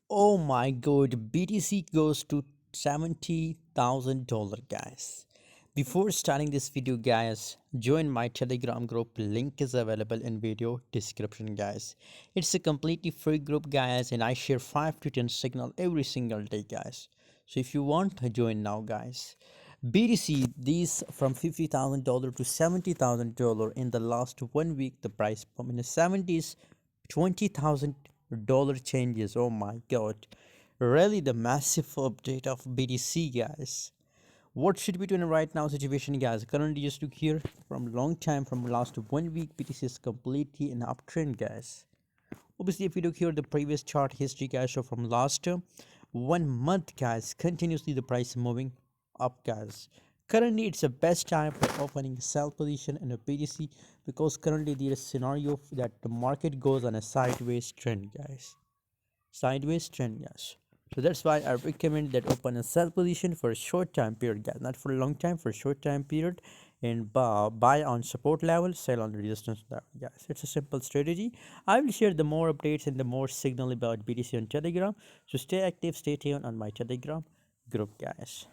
Oh my god, BTC goes to $70,000, guys. Before starting this video, guys, join my Telegram group. Link is available in video description, guys. It's a completely free group, guys, and I share 5 to 10 signal every single day, guys. So if you want, join now, guys. BTC, these from $50,000 to $70,000 in the last 1 week. The price from in the 70s, $20,000 changes. Oh my god, really the massive update of BTC, guys. What should we do in right now situation, guys? Currently just look here, from long time, from last 1 week, BTC is completely in uptrend, guys. Obviously if you look here the previous chart history, guys, so from last 1 month, guys, continuously the price moving up, guys. Currently it's the best time for opening sell position in a BTC, because currently there is scenario that the market goes on a sideways trend, guys. Sideways trend, yes. So that's why I recommend that open a sell position for a short time period, guys, not for a long time, for a short time period, and buy on support level, sell on resistance level, guys. It's a simple strategy. I will share the more updates and the more signal about BTC on Telegram. So stay active, stay tuned on my Telegram group, guys.